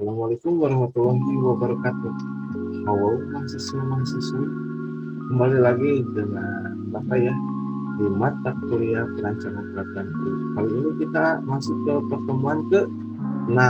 Assalamualaikum warahmatullahi wabarakatuh. Halo mahasiswa-mahasiswi, kembali lagi dengan Bapak ya di mata kuliah perancangan pelatihan. Kali ini kita masuk ke pertemuan ke-6.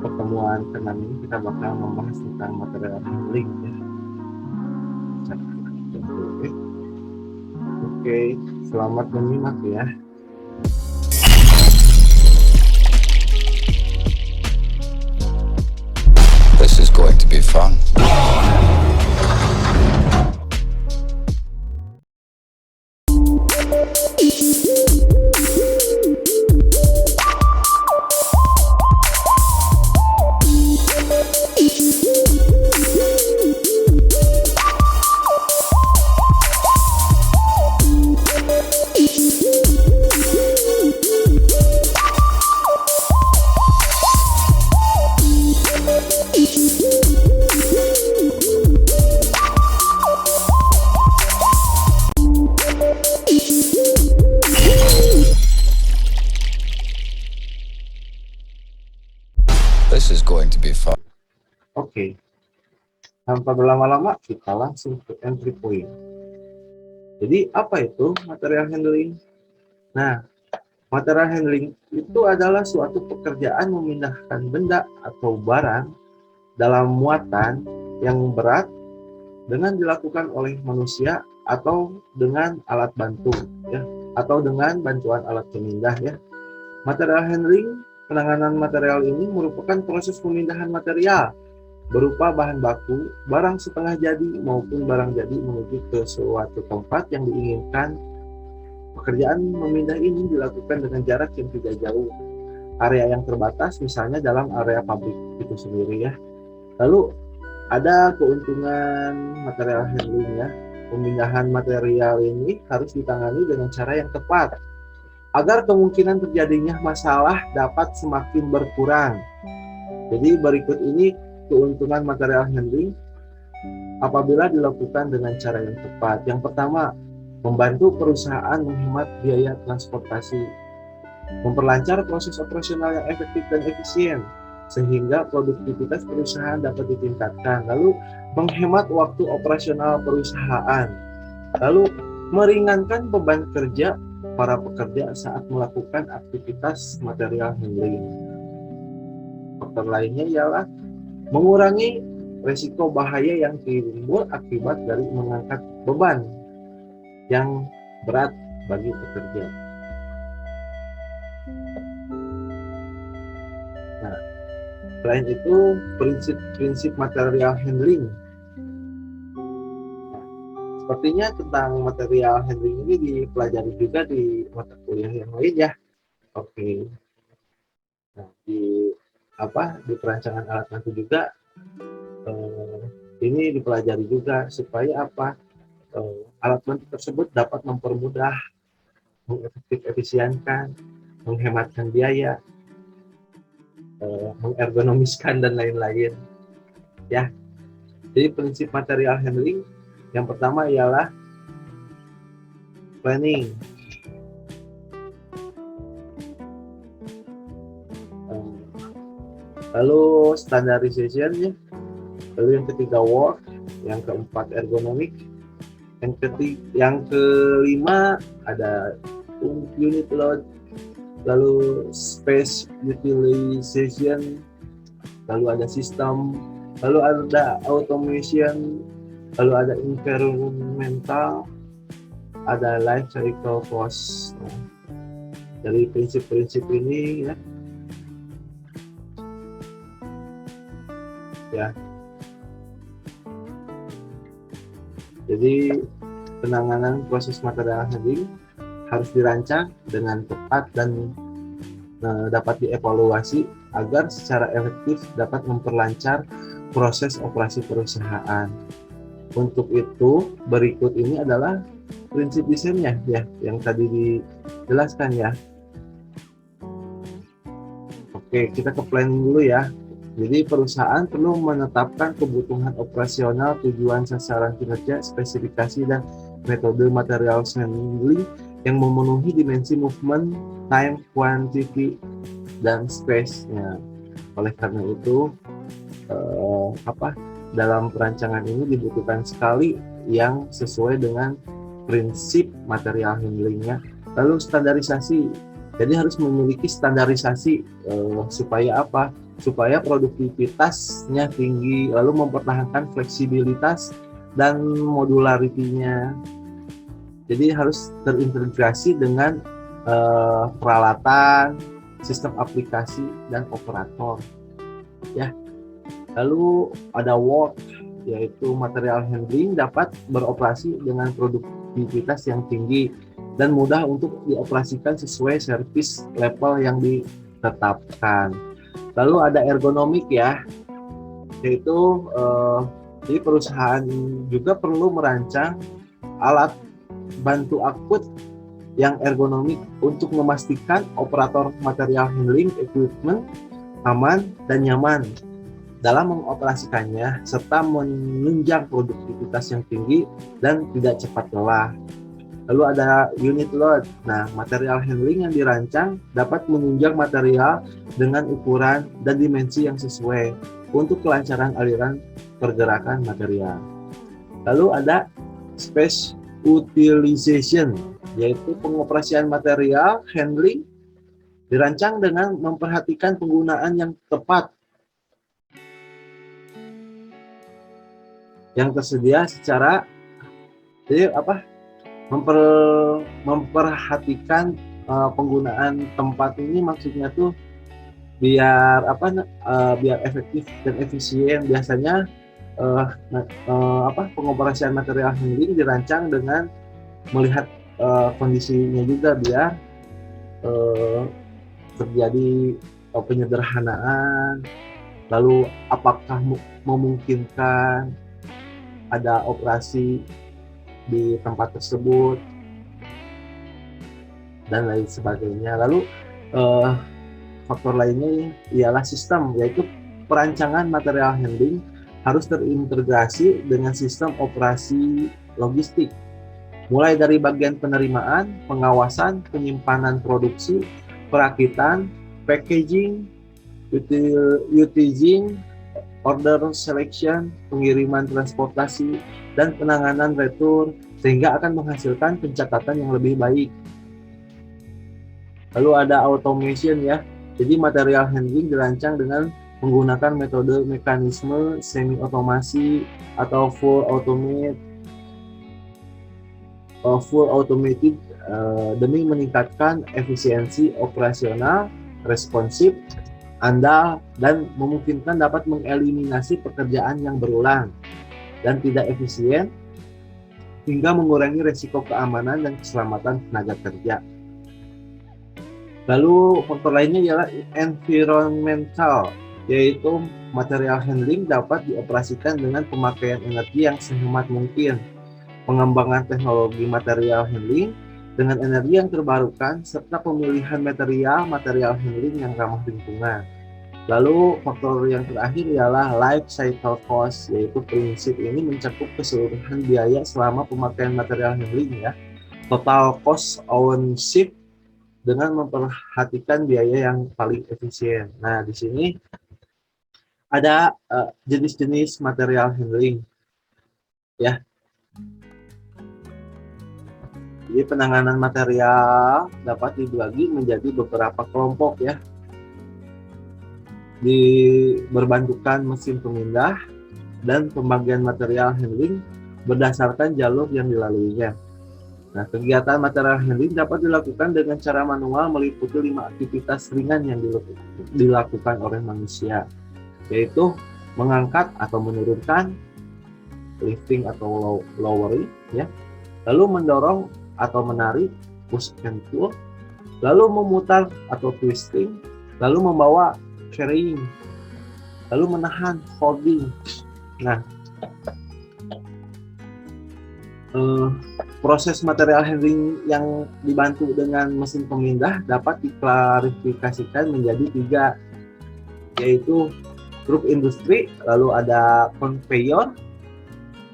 Pertemuan ke-6 ini kita bakal membahas tentang material handling ya. Oke, selamat menyimak ya. This is going to be fun. This is going to be fun. Oke, tanpa berlama-lama kita langsung ke entry point. Jadi apa itu material handling? Nah, material handling itu adalah suatu pekerjaan memindahkan benda atau barang dalam muatan yang berat dengan dilakukan oleh manusia atau dengan alat bantu ya, atau dengan bantuan alat pemindah ya. Material handling, penanganan material ini merupakan proses pemindahan material berupa bahan baku, barang setengah jadi maupun barang jadi menuju ke suatu tempat yang diinginkan. Pekerjaan memindah ini dilakukan dengan jarak yang tidak jauh, area yang terbatas, misalnya dalam area pabrik itu sendiri ya. Lalu ada keuntungan material handling ya. Pemindahan material ini harus ditangani dengan cara yang tepat agar kemungkinan terjadinya masalah dapat semakin berkurang. Jadi berikut ini keuntungan material handling apabila dilakukan dengan cara yang tepat. Yang pertama, membantu perusahaan menghemat biaya transportasi, memperlancar proses operasional yang efektif dan efisien, sehingga produktivitas perusahaan dapat ditingkatkan. Lalu menghemat waktu operasional perusahaan. Lalu meringankan beban kerja para pekerja saat melakukan aktivitas material handling. Faktor lainnya ialah mengurangi risiko bahaya yang timbul akibat dari mengangkat beban yang berat bagi pekerja. Nah, selain itu prinsip-prinsip material handling. Sepertinya tentang material handling ini dipelajari juga di mata kuliah yang lain ya. Oke. Nah, di perancangan alat bantu juga ini dipelajari juga supaya alat bantu tersebut dapat mempermudah, mengefisienkan, menghematkan biaya, mengergonomiskan dan lain-lain ya. Jadi prinsip material handling yang pertama ialah planning. Lalu standardization ya. Lalu yang ketiga work, yang keempat ergonomik, yang kelima ada unit load, lalu space utilization, lalu ada sistem, lalu ada automation, lalu ada environmental, ada life cycle cost. Nah, dari prinsip-prinsip ini ya. Jadi penanganan proses material handling harus dirancang dengan tepat dan dapat dievaluasi agar secara efektif dapat memperlancar proses operasi perusahaan. Untuk itu, berikut ini adalah prinsip desainnya ya, yang tadi dijelaskan ya. Oke, kita ke planning dulu ya. Jadi perusahaan perlu menetapkan kebutuhan operasional, tujuan, sasaran kinerja, spesifikasi, dan metode material handling yang memenuhi dimensi movement, time, quantity, dan space-nya. Oleh karena itu dalam perancangan ini dibutuhkan sekali yang sesuai dengan prinsip material handlingnya. Lalu standarisasi, jadi harus memiliki standarisasi supaya apa? Supaya produktivitasnya tinggi, lalu mempertahankan fleksibilitas dan modularitinya. Jadi harus terintegrasi dengan peralatan, sistem aplikasi dan operator. Ya. Lalu ada work, yaitu material handling dapat beroperasi dengan produktivitas yang tinggi dan mudah untuk dioperasikan sesuai service level yang ditetapkan. Lalu ada ergonomik ya, yaitu jadi perusahaan juga perlu merancang alat bantu akut yang ergonomik untuk memastikan operator material handling equipment aman dan nyaman dalam mengoperasikannya serta menunjang produktivitas yang tinggi dan tidak cepat lelah. Lalu ada unit load. Nah, material handling yang dirancang dapat menunjang material dengan ukuran dan dimensi yang sesuai untuk kelancaran aliran pergerakan material. Lalu ada space utilization, yaitu pengoperasian material handling dirancang dengan memperhatikan penggunaan yang tepat yang tersedia secara memperhatikan penggunaan tempat ini maksudnya tuh biar biar efektif dan efisien. Biasanya pengoperasian material handling dirancang dengan melihat kondisinya juga biar terjadi penyederhanaan. Lalu apakah memungkinkan ada operasi di tempat tersebut dan lain sebagainya. Lalu faktor lainnya ialah sistem, yaitu perancangan material handling harus terintegrasi dengan sistem operasi logistik, mulai dari bagian penerimaan, pengawasan, penyimpanan produksi, perakitan, packaging, utilizing, order selection, pengiriman transportasi, dan penanganan retur, sehingga akan menghasilkan pencatatan yang lebih baik. Lalu ada automation ya, jadi material handling dirancang dengan menggunakan metode mekanisme semi-otomasi atau full automated demi meningkatkan efisiensi operasional, responsif, andal, dan memungkinkan dapat mengeliminasi pekerjaan yang berulang dan tidak efisien hingga mengurangi risiko keamanan dan keselamatan tenaga kerja. Lalu faktor lainnya ialah environmental, yaitu material handling dapat dioperasikan dengan pemakaian energi yang sehemat mungkin, pengembangan teknologi material handling dengan energi yang terbarukan, serta pemilihan material handling yang ramah lingkungan. Lalu faktor yang terakhir ialah life cycle cost, yaitu prinsip ini mencakup keseluruhan biaya selama pemakaian material handling ya, total cost ownership dengan memperhatikan biaya yang paling efisien. Nah, di sini ada jenis-jenis material handling ya. Jadi penanganan material dapat dibagi menjadi beberapa kelompok ya. Berbantukan mesin pemindah dan pembagian material handling berdasarkan jalur yang dilaluinya. Nah, kegiatan material handling dapat dilakukan dengan cara manual meliputi 5 aktivitas ringan yang dilakukan oleh manusia, yaitu mengangkat atau menurunkan, lifting atau lowering ya. Lalu mendorong atau menarik, push and pull, lalu memutar atau twisting, lalu membawa, carrying, lalu menahan, folding. Nah, proses material handling yang dibantu dengan mesin pemindah dapat diklarifikasikan menjadi 3, yaitu truk industri, lalu ada conveyor,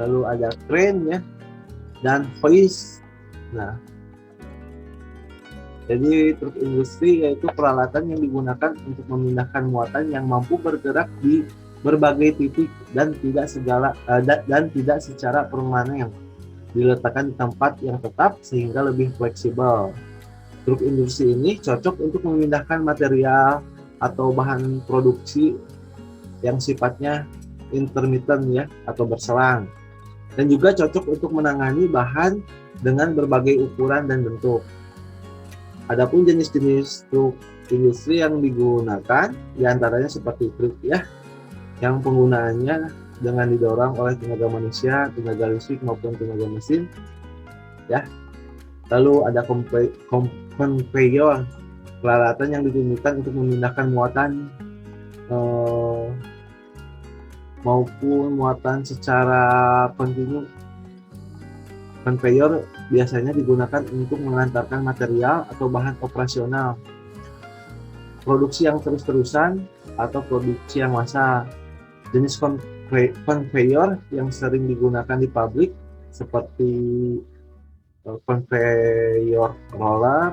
lalu ada crane ya, dan hoist. Nah, Jadi truk industri yaitu peralatan yang digunakan untuk memindahkan muatan yang mampu bergerak di berbagai titik dan tidak secara permanen, diletakkan di tempat yang tetap sehingga lebih fleksibel. Truk industri ini cocok untuk memindahkan material atau bahan produksi yang sifatnya intermittent ya atau berselang, dan juga cocok untuk menangani bahan dengan berbagai ukuran dan bentuk. Adapun jenis-jenis truk industri yang digunakan diantaranya seperti truk ya, yang penggunaannya dengan didorong oleh tenaga manusia, tenaga listrik maupun tenaga mesin ya. Lalu ada conveyor, peralatan yang digunakan untuk memindahkan muatan maupun muatan secara kontinu. Conveyor biasanya digunakan untuk mengantarkan material atau bahan operasional, produksi yang terus-terusan atau produksi yang massal. Jenis conveyor yang sering digunakan di pabrik seperti conveyor roller,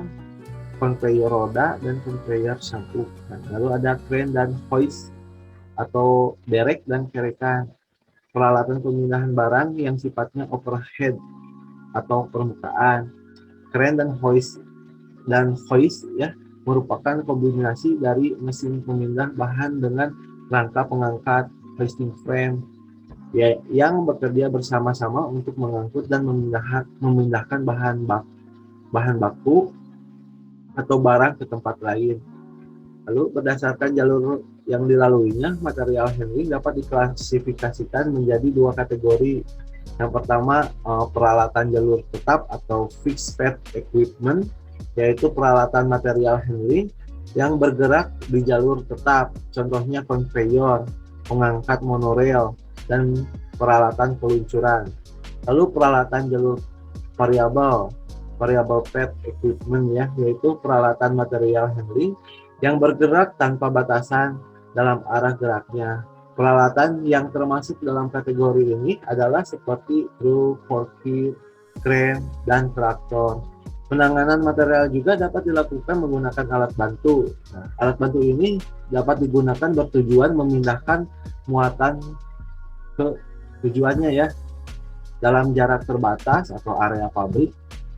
conveyor roda, dan conveyor shampoo. Lalu ada crane dan hoist atau derek dan kerekan, peralatan pemindahan barang yang sifatnya overhead atau permukaan. Crane dan hoist ya merupakan kombinasi dari mesin pemindah bahan dengan rangka pengangkat hoisting frame ya, yang bekerja bersama-sama untuk mengangkut dan memindahkan bahan baku atau barang ke tempat lain. Lalu berdasarkan jalur yang dilaluinya, material handling dapat diklasifikasikan menjadi dua kategori. Yang pertama, peralatan jalur tetap atau fixed path equipment, yaitu peralatan material handling yang bergerak di jalur tetap, contohnya conveyor, pengangkat monorail, dan peralatan peluncuran. Lalu peralatan jalur variable path equipment ya, yaitu peralatan material handling yang bergerak tanpa batasan dalam arah geraknya. Peralatan yang termasuk dalam kategori ini adalah seperti truk, forklift, crane, dan traktor. Penanganan material juga dapat dilakukan menggunakan alat bantu. Nah, alat bantu ini dapat digunakan bertujuan memindahkan muatan ke tujuannya ya, dalam jarak terbatas atau area pabrik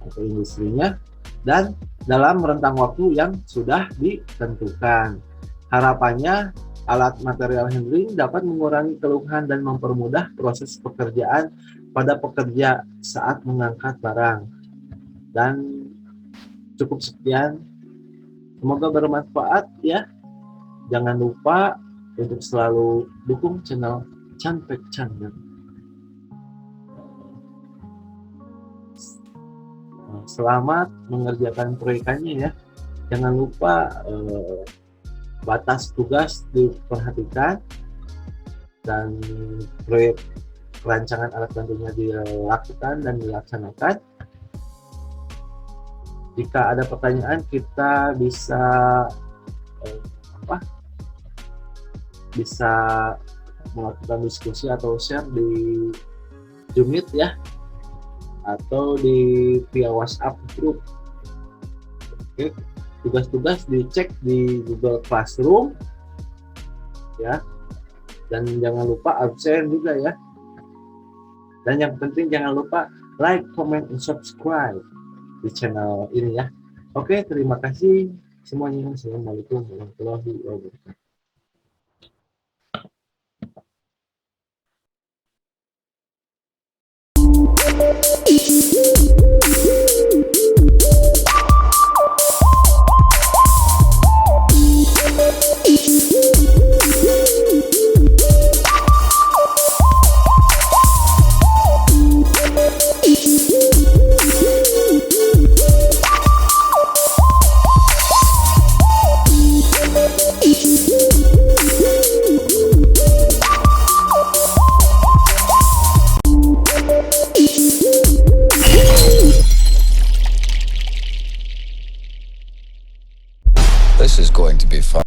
atau industrinya, dan dalam rentang waktu yang sudah ditentukan. Harapannya, alat material handling dapat mengurangi keluhan dan mempermudah proses pekerjaan pada pekerja saat mengangkat barang. Dan cukup sekian, semoga bermanfaat ya. Jangan lupa untuk selalu dukung channel Canpek Channel. Selamat mengerjakan proyekannya ya. Jangan lupa batas tugas diperhatikan dan proyek perancangan alat bantunya dilakukan dan dilaksanakan. Jika ada pertanyaan, kita bisa bisa melakukan diskusi atau share di Zoom Meet ya, atau via WhatsApp group. Oke. Tugas-tugas dicek di Google Classroom ya, dan jangan lupa absen juga ya, dan yang penting jangan lupa like, comment, and subscribe di channel ini ya. Oke, terima kasih semuanya. Assalamualaikum warahmatullahi wabarakatuh.